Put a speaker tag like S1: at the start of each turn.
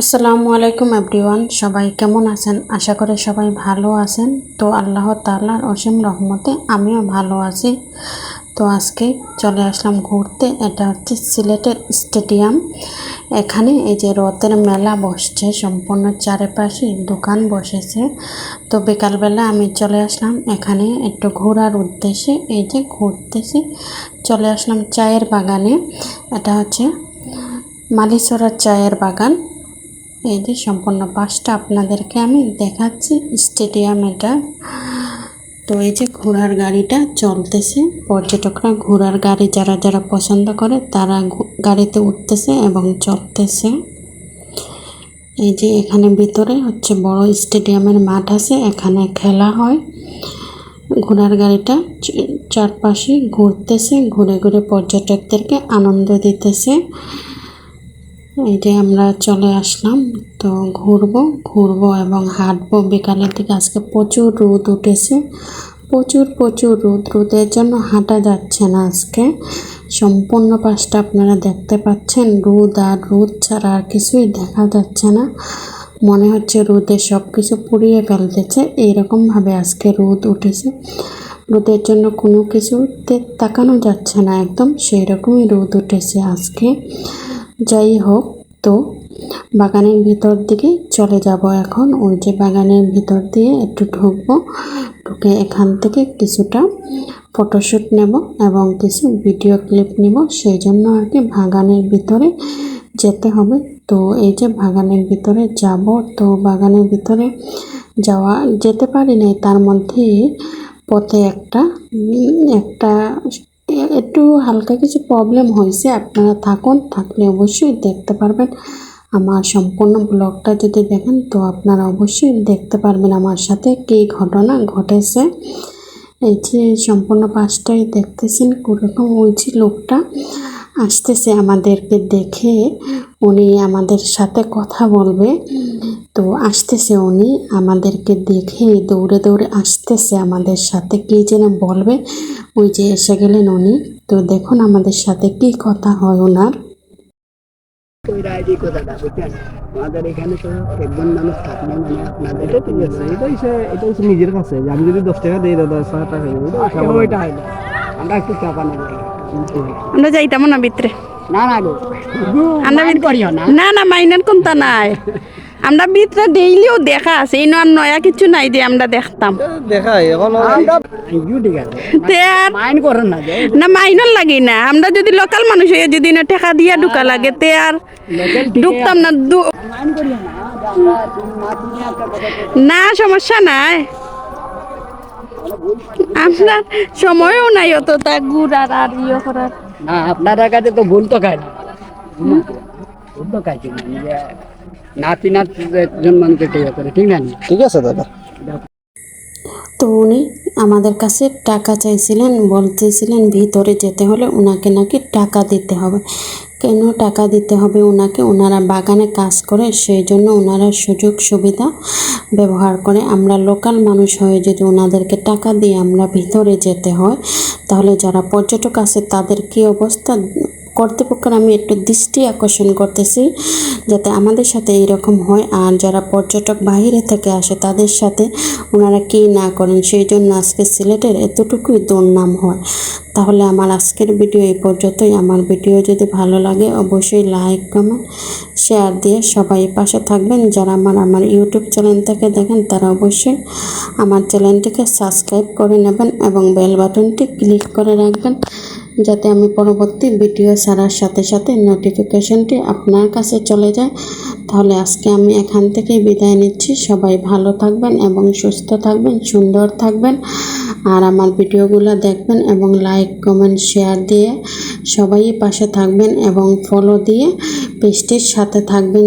S1: আসসালামু আলাইকুম এভরিওয়ান, সবাই কেমন আছেন? আশা করি সবাই ভালো আছেন। তো আল্লাহ তাআলার অসীম রহমতে আমিও ভালো আছি। তো আজকে চলে আসলাম ঘুরতে। এটা হচ্ছে সিলেটের স্টেডিয়াম। এখানে এই যে রথের মেলা বসছে, সম্পূর্ণ চারপাশে দোকান বসেছে। তো বিকালবেলা আমি চলে আসলাম এখানে একটু ঘোরার উদ্দেশ্যে। এই যে ঘুরতেছি, চলে আসলাম চায়ের বাগানে। এটা হচ্ছে মালিছড়ার চায়ের বাগান। এই যে সম্পূর্ণ পাশটা আপনাদেরকে আমি দেখাচ্ছি স্টেডিয়াম এটা। তো এই যে ঘোড়ার গাড়িটা চলতেছে, পর্যটকরা ঘোড়ার গাড়ি যারা যারা পছন্দ করে তারা গাড়িতে উঠতেছে এবং চলতেছে। এই যে এখানে ভিতরে হচ্ছে বড় স্টেডিয়ামের মাঠ আছে, এখানে খেলা হয়। ঘোড়ার গাড়িটা চারপাশে ঘুরতেছে, ঘুরে ঘুরে পর্যটকদেরকে আনন্দ দিতেছে। এই যে আমরা চলে আসলাম। তো ঘুরবো এবং হাঁটবো বিকালের দিকে। আজকে প্রচুর রোদ উঠেছে, প্রচুর রোদের জন্য হাঁটা যাচ্ছে না আজকে। সম্পূর্ণ পাশটা আপনারা দেখতে পাচ্ছেন রোদ, আর রোদ ছাড়া আর কিছুই দেখা যাচ্ছে না। মনে হচ্ছে রোদে সব কিছু পুড়িয়ে ফেলতেছে, এইরকমভাবে আজকে রোদ উঠেছে। রোদের জন্য কোনো কিছুতে তাকানো যাচ্ছে না, একদম সেই রকমই রোদ উঠেছে আজকে। যাই হোক, তো বাগানের ভিতর দিকে চলে যাব এখন। ওই যে বাগানের ভিতর দিয়ে একটু ঢুকে এখান থেকে কিছুটা ফটোশ্যুট নেব এবং কিছু ভিডিও ক্লিপ নেব, সেই জন্য আর কি বাগানের ভিতরে যেতে হবে। তো এই যে বাগানের ভিতরে যাব। তো বাগানের ভিতরে যেতে পারি নাই, তার মধ্যে পথে একটা একটু হালকা কিছু প্রবলেম হয়েছে। আপনারা থাকলে অবশ্যই দেখতে পারবেন। আমার সম্পূর্ণ ব্লগটা যদি দেখেন তো আপনারা অবশ্যই দেখতে পারবেন আমার সাথে কী ঘটনা ঘটেছে। এই যে সম্পূর্ণ পাশটাই দেখতেছেন কোরকম। ওই যে লোকটা আসতেছে আমাদেরকে দেখে, উনি আমাদের সাথে কথা বলবে। তো আসতেছে উনি আমাদেরকে দেখে, দৌড়ে দৌড়ে আসতেছে আমাদের সাথে কি যেন বলবে। ওই যে এসে গেলেন উনি। তো দেখুন আমাদের সাথে কি কথা হয় ওনার।
S2: আমাদের এখানে তো একজন মানুষ থাকলে মানে আপনাদের এটা ঠিক আছে, এটা হচ্ছে নিজের কাছে। আমি যদি 10 টাকা দিই, 10 টাকা ওইটা হয় না। আমরা একটু চাপা নেব,
S1: আমরা যাইতাম না ভিতরে।
S2: না না গো, আমরা করিও না।
S1: না না, মাইনার কোনটা নাই। আমরা ভিতরে ডেইলিও দেখা আছে, এই নয়া কিছু নাই যে আমরা দেখতাম।
S2: দেখাই এখন আমরা ঠিক আছে, মাইন্ড করেন না যে
S1: না, মাইনর লাগে না। আমরা যদি লোকাল মানুষ হয়ে যদি না টাকা দিয়া ঢুকা লাগে তে আর ঢুকতাম না।
S2: মাইন্ড করিও না, আমরা মাছ নিয়ে একটা কথা
S1: না, সমস্যা নাই। আপনার সময়ও নাই অত তা ঘুরার আর ইয়ে করার।
S2: না, আপনাদের কাছে তো ভুল তো খায় না, ভুল তো খাইছি না। নাতি একজন মানুষকে করে, ঠিক না? ঠিক আছে দাদা।
S1: তো উনি আমাদের কাছে টাকা চাইছিলেন, বলতেছিলেন ভিতরে যেতে হলে ওনাকে নাকি টাকা দিতে হবে। কেন টাকা দিতে হবে ওনাকে? ওনারা বাগানে কাজ করে, সেই জন্য ওনারা সুযোগ সুবিধা ব্যবহার করে। আমরা লোকাল মানুষ হয়ে যদি ওনাদেরকে টাকা দিয়ে আমরা ভিতরে যেতে হয়, তাহলে যারা পর্যটক আছে তাদের কী অবস্থা? কর্তৃপক্ষের আমি একটু দৃষ্টি আকর্ষণ করতেছি যাতে আমাদের সাথে এইরকম হয়, আর যারা পর্যটক বাইরে থেকে আসে তাদের সাথে ওনারা কী না করেন। সেই জন্য আজকে সিলেটের এতটুকুই দুর্নাম হয়। তাহলে আমার আজকের ভিডিও এই পর্যন্তই। আমার ভিডিও যদি ভালো লাগে অবশ্যই লাইক, কমেন্ট, শেয়ার দিয়ে সবাই পাশে থাকবেন। যারা আমার ইউটিউব চ্যানেল থেকে দেখেন তারা অবশ্যই আমার চ্যানেলটিকে সাবস্ক্রাইব করে নেবেন এবং বেল বাটনটি ক্লিক করে রাখবেন, যাতে আমি পরবর্তী ভিডিও ছাড়ার সাথে সাথে নোটিফিকেশনটি আপনার কাছে চলে যায়। তাহলে আজকে আমি এখান থেকেই বিদায় নিচ্ছি। সবাই ভালো থাকবেন এবং সুস্থ থাকবেন, সুন্দর থাকবেন, আর আমার ভিডিওগুলো দেখবেন এবং লাইক, কমেন্ট, শেয়ার দিয়ে সবাই পাশে থাকবেন এবং ফলো দিয়ে পেজটির সাথে থাকবেন।